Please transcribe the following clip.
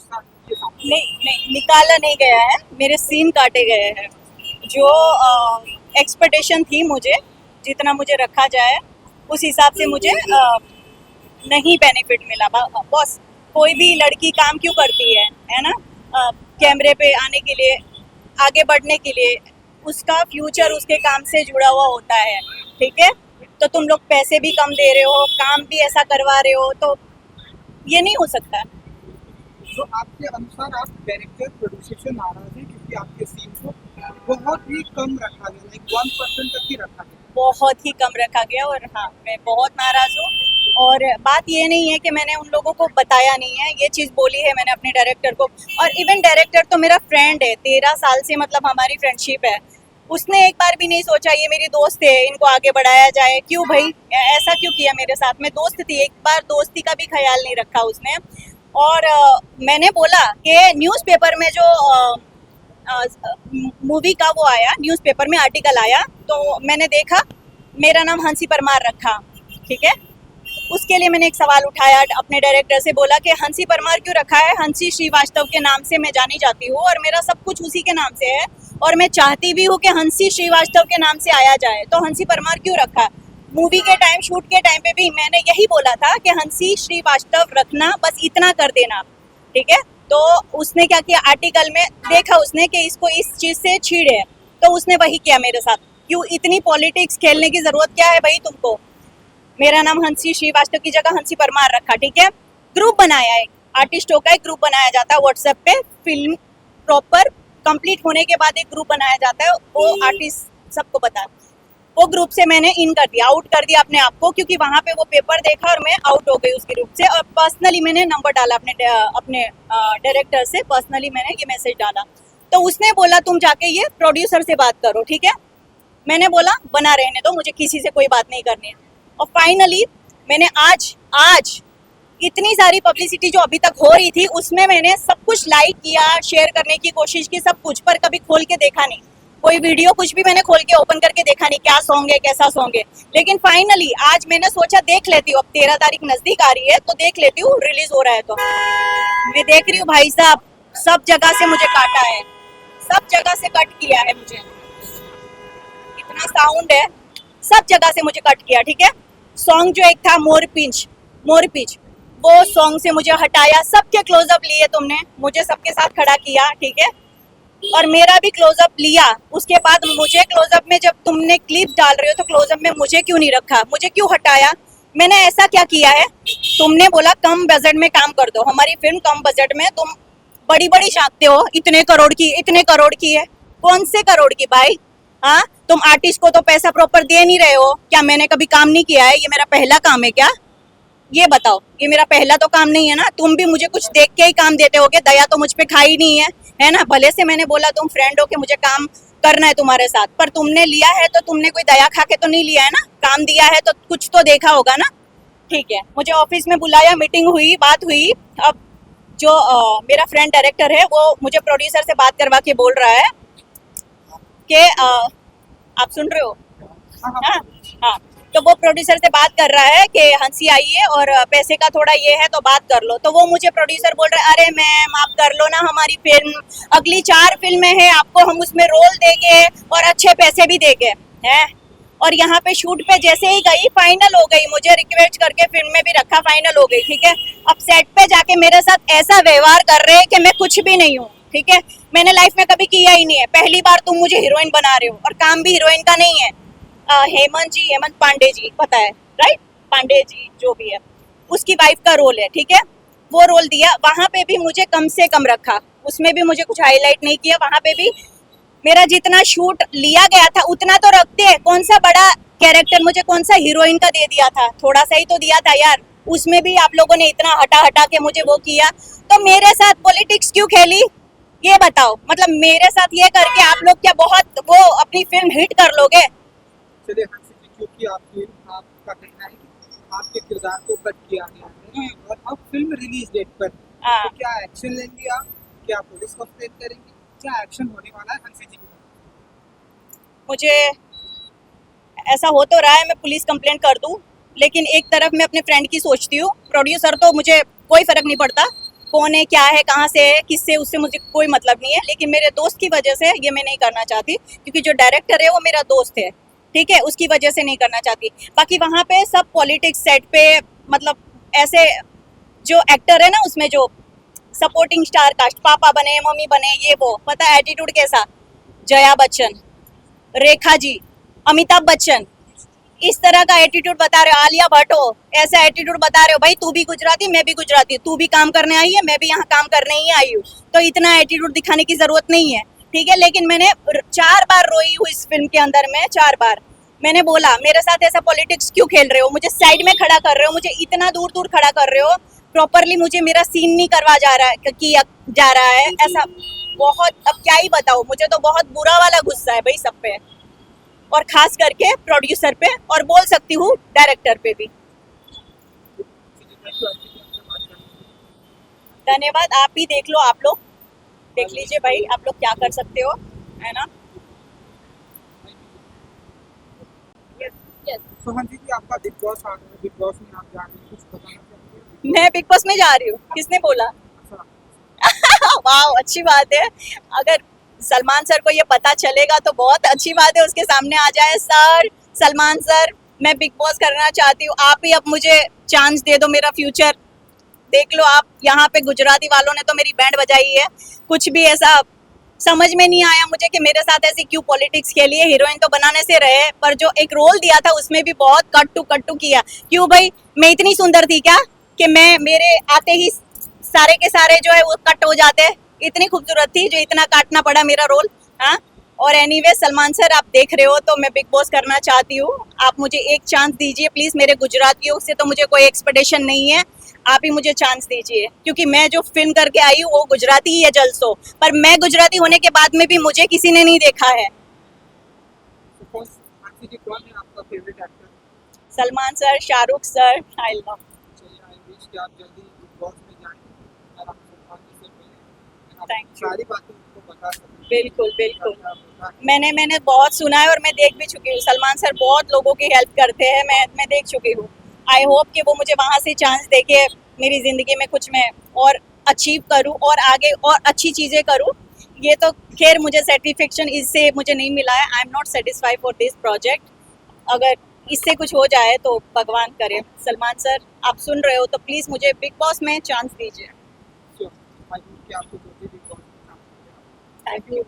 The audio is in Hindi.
गुस्सा ये सामने? नहीं नहीं, निकाला नहीं गया है, मेरे सीन काटे गए हैं। जो एक्सपेक्टेशन थी मुझे, जितना मुझे रखा जाए उस हिसाब से मुझे नहीं बेनिफिट मिला। बॉस, कोई भी लड़की काम क्यों करती है ना? कैमरे पे आने के लिए, आगे बढ़ने के लिए। उसका फ्यूचर उसके काम से जुड़ा हुआ होता है, ठीक है? तो तुम लोग पैसे भी कम दे रहे हो, काम भी ऐसा करवा रहे हो, तो ये नहीं हो सकता। तो आपके अनुसार आप डायरेक्टर प्रोड्यूसर से नाराज हैं क्योंकि आपके सीन को बहुत ही कम रखा गया, लाइक 1% तक ही रखा गया। बहुत ही कम रखा गया, और हाँ, मैं बहुत नाराज हूँ। और बात ये नहीं है कि मैंने उन लोगों को बताया नहीं है, ये चीज़ बोली है मैंने अपने डायरेक्टर को। और इवन डायरेक्टर तो मेरा फ्रेंड है, 13 साल से मतलब हमारी फ्रेंडशिप है। उसने एक बार भी नहीं सोचा ये मेरी दोस्त है, इनको आगे बढ़ाया जाए। क्यों भाई, ऐसा क्यों किया मेरे साथ? में दोस्त थी, एक बार दोस्ती का भी ख्याल नहीं रखा उसने। और मैंने बोला कि न्यूज़पेपर में जो मूवी का वो आया, न्यूज़पेपर में आर्टिकल आया, तो मैंने देखा मेरा नाम हंसी परमार रखा, ठीक है? उसके लिए मैंने एक सवाल उठाया, अपने डायरेक्टर से बोला कि हंसी परमार क्यों रखा है? हंसी श्रीवास्तव के नाम से मैं जानी जाती हूँ और मेरा सब कुछ उसी के नाम से है, और मैं चाहती भी हूँ कि हंसी श्रीवास्तव के नाम से आया जाए, तो हंसी परमार क्यों रखा? मूवी के टाइम, शूट के टाइम पे भी मैंने यही बोला था कि हंसी श्रीवास्तव रखना, बस इतना कर देना, ठीक है? तो उसने क्या किया, आर्टिकल में देखा उसने कि इसको इस चीज़ से छीड़े, तो उसने वही किया मेरे साथ। क्यों इतनी पॉलिटिक्स खेलने की ज़रूरत क्या है भाई तुमको? मेरा नाम हंसी श्रीवास्तव की जगह हंसी परमार रखा, ठीक है? ग्रुप बनाया, एक आर्टिस्टों का एक ग्रुप बनाया जाता है व्हाट्सएप पे। फिल्म प्रॉपर कंप्लीट होने के बाद एक ग्रुप बनाया जाता है, वो आर्टिस्ट सबको पता है। वो ग्रुप से मैंने इन कर दिया, आउट कर दिया अपने आप को, क्योंकि वहाँ पे वो पेपर देखा और मैं आउट हो गई उस ग्रुप से। और पर्सनली मैंने नंबर डाला अपने डायरेक्टर से, पर्सनली मैंने ये मैसेज डाला। तो उसने बोला तुम जाके ये प्रोड्यूसर से बात करो, ठीक है? मैंने बोला बना रहने दो, मुझे किसी से कोई बात नहीं करनी है। और फाइनली मैंने आज इतनी सारी पब्लिसिटी जो अभी तक हो रही थी, उसमें मैंने सब कुछ लाइक किया, शेयर करने की कोशिश की, सब कुछ, पर कभी खोल के देखा नहीं कोई वीडियो, कुछ भी मैंने खोल के ओपन करके देखा नहीं, क्या सॉन्ग है, कैसा सॉन्ग है। लेकिन फाइनली आज मैंने सोचा देख लेती हूँ, अब 13 तारीख नजदीक आ रही है तो देख लेती हूँ, रिलीज हो रहा है तो। मैं देख रही हूँ भाई साहब, सब जगह से मुझे काटा है, सब जगह से कट किया है मुझे। इतना साउंड है, सब जगह से मुझे कट किया, ठीक है? सॉन्ग जो एक था मोरपिच, वो सॉन्ग से मुझे हटाया। सबके क्लोजअप लिए तुमने, मुझे सबके साथ खड़ा किया, ठीक है? और मेरा भी क्लोजअप लिया। उसके बाद मुझे क्लोजअप में जब तुमने क्लिप डाल रहे हो तो क्लोजअप में मुझे क्यों नहीं रखा, मुझे क्यों हटाया? मैंने ऐसा क्या किया है? तुमने बोला कम बजट में काम कर दो, हमारी फिल्म कम बजट में, तुम बड़ी बड़ी झांकते हो, इतने करोड़ की है। कौन से करोड़ की भाई? हाँ, तुम आर्टिस्ट को तो पैसा प्रॉपर दे नहीं रहे हो क्या? मैंने कभी काम नहीं किया है? ये मेरा पहला काम है क्या? ये बताओ, ये मेरा पहला तो काम नहीं है ना? तुम भी मुझे कुछ देख के ही काम देते होगे, दया तो मुझ पे खाई नहीं है ना? भले से मैंने बोला तुम फ्रेंड हो के मुझे काम करना है तुम्हारे साथ, पर तुमने लिया है तो तुमने कोई दया खा के तो नहीं लिया है ना? काम दिया है तो कुछ तो देखा होगा ना? ठीक है, मुझे ऑफिस में बुलाया, मीटिंग हुई, बात हुई। अब जो मेरा फ्रेंड डायरेक्टर है वो मुझे प्रोड्यूसर से बात करवा के बोल रहा है कि आप सुन रहे हो? हाँ हाँ हाँ। हाँ। तो वो प्रोड्यूसर से बात कर रहा है कि हंसी आई है और पैसे का थोड़ा ये है तो बात कर लो। तो वो मुझे प्रोड्यूसर बोल रहा है अरे मैम आप कर लो ना हमारी फिल्म, अगली 4 फिल्में हैं, आपको हम उसमें रोल देंगे और अच्छे पैसे भी देंगे हैं। और यहाँ पे शूट पे जैसे ही गई, फाइनल हो गई, मुझे रिक्वेस्ट करके फिल्म में भी रखा, फाइनल हो गई, ठीक है? अब सेट पे जाके मेरे साथ ऐसा व्यवहार कर रहे हैं कि मैं कुछ भी नहीं हूँ, ठीक है? मैंने लाइफ में कभी किया ही नहीं है, पहली बार तुम मुझे हीरोइन बना रहे हो, और काम भी हीरोइन का नहीं है। हेमंत पांडे जी, पता है राइट? पांडे जी जो भी है, उसकी वाइफ का रोल है, ठीक है? वो रोल दिया, वहां पे भी मुझे कम से कम रखा, उसमें भी मुझे कुछ हाईलाइट नहीं किया। वहां पे भी मेरा जितना शूट लिया गया था उतना तो रखते हैं। कौन सा बड़ा कैरेक्टर मुझे, कौन सा हीरोइन का दे दिया था? थोड़ा सा ही तो दिया था यार, उसमें भी आप लोगों ने इतना हटा हटा के मुझे वो किया। तो मेरे साथ पॉलिटिक्स क्यों खेली, ये बताओ? मतलब मेरे साथ ये करके आप लोग क्या बहुत वो अपनी फिल्म हिट कर लोगे? चलिए हंसी जी, क्योंकि आपका कहना है कि आपके किरदार को कट किया गया है और अब फिल्म रिलीज डेट पर है, हाँ। तो क्या एक्शन लेंगे आप? क्या पुलिस कंप्लेन करेंगे? क्या एक्शन होने वाला है हंसी जी के ऊपर? मुझे ऐसा हो तो रहा है मैं पुलिस कंप्लेंट कर दूं, लेकिन एक तरफ मैं अपने फ्रेंड की सोचती हूँ। प्रोड्यूसर तो मुझे कोई फर्क नहीं पड़ता, कौन है, क्या है, कहाँ से है, किससे, उससे मुझे कोई मतलब नहीं है। लेकिन मेरे दोस्त की वजह से ये मैं नहीं करना चाहती, क्योंकि जो डायरेक्टर है वो मेरा दोस्त है, ठीक है, उसकी वजह से नहीं करना चाहती। बाकी वहाँ पे सब पॉलिटिक्स सेट पे, मतलब ऐसे जो एक्टर है ना उसमें जो सपोर्टिंग स्टार कास्ट, पापा बने, मम्मी बने, ये वो, पता है एटीट्यूड कैसा, जया बच्चन, रेखा जी, अमिताभ बच्चन, इस तरह का एटीट्यूड बता रहे हो। आलिया भट्ट हो, ऐसा एटीट्यूड बता रहे हो। भाई तू भी गुजराती, मैं भी गुजराती, तू भी काम करने आई है, मैं भी यहाँ काम करने ही आई हूँ, तो इतना एटीट्यूड दिखाने की जरूरत नहीं है, ठीक है। लेकिन मैंने 4 बार रोई हूँ इस फिल्म के अंदर में, 4 बार मैंने बोला मेरे साथ ऐसा पॉलिटिक्स क्यों खेल रहे हो, मुझे साइड में खड़ा कर रहे हो, मुझे इतना दूर दूर खड़ा कर रहे हो, प्रॉपरली मुझे मेरा सीन नहीं करवा जा रहा है, किया जा रहा है ऐसा। बहुत, अब क्या ही बताऊँ, मुझे तो बहुत बुरा वाला गुस्सा है भाई सब पे, और खास करके प्रोड्यूसर पे, और बोल सकती हूँ डायरेक्टर पे भी। धन्यवाद, आप ही देख लो, आप लोग देख लीजिए भाई, आप लोग क्या कर सकते हो, है ना। तो हाँ जी जी, आपका बिग बॉस आ रहा है, बिग बॉस में आप जा रहे हैं, कुछ बताना चाहेंगे? मैं बिग बॉस में जा रही हूँ, किसने बोला? अच्छा, वाह, अच्छी बात है। अगर सलमान सर को ये पता चलेगा तो बहुत अच्छी बात है, उसके सामने आ जाए, सर सलमान सर मैं बिग बॉस करना चाहती हूँ, आप ही अब मुझे चांस दे दो, मेरा फ्यूचर देख लो आप। यहाँ पे गुजराती वालों ने तो मेरी बैंड बजाई है, कुछ भी ऐसा समझ में नहीं आया मुझे कि मेरे साथ ऐसे क्यों पॉलिटिक्स के लिए। हीरोइन तो बनाने से रहे, पर जो एक रोल दिया था उसमें भी बहुत कट्टू किया। क्यों भाई, मैं इतनी सुंदर थी क्या कि मैं मेरे आते ही सारे के सारे जो है वो कट हो जाते? इतनी खूबसूरत थी जो इतना काटना पड़ा मेरा रोल? हाँ। और एनीवे सलमान सर, आप देख रहे हो तो मैं बिग बॉस करना चाहती हूँ, आप मुझे एक चांस दीजिए प्लीज। मेरे गुजरातियों से तो मुझे कोई एक्सपेक्टेशन नहीं है, आप ही मुझे चांस दीजिए, क्योंकि मैं जो फिल्म करके आई हूँ वो गुजराती ही है जलसो, पर मैं गुजराती होने के बाद में भी मुझे किसी ने नहीं देखा है। तो कौन है आपका favourite actor? Salman sir, Shahrukh sir, I love. चलिए, आई विश कि आप जल्दी बिग बॉस में जाएं और आप सलमान जी से मिलें, आप Thank you. सारी बातें उनको बता सकें। बिल्कुल बिल्कुल, क्या होता है। मैंने बहुत सुना है और मैं देख भी चुकी हूँ, सलमान सर बहुत लोगों की हेल्प करते हैं, मैं देख चुकी हूँ। आई होप कि वो मुझे वहाँ से चांस देके मेरी ज़िंदगी में कुछ मैं और अचीव करूँ और आगे और अच्छी चीज़ें करूँ। ये तो खैर मुझे सेटिस्फेक्शन इससे मुझे नहीं मिला है, I am not satisfied for this project. अगर इससे कुछ हो जाए तो भगवान करे। सलमान सर, आप सुन रहे हो तो प्लीज़ मुझे बिग बॉस में चांस दीजिए। Sure. I hope कि आपको जल्दी बिग बॉस में काम करें। Thank you.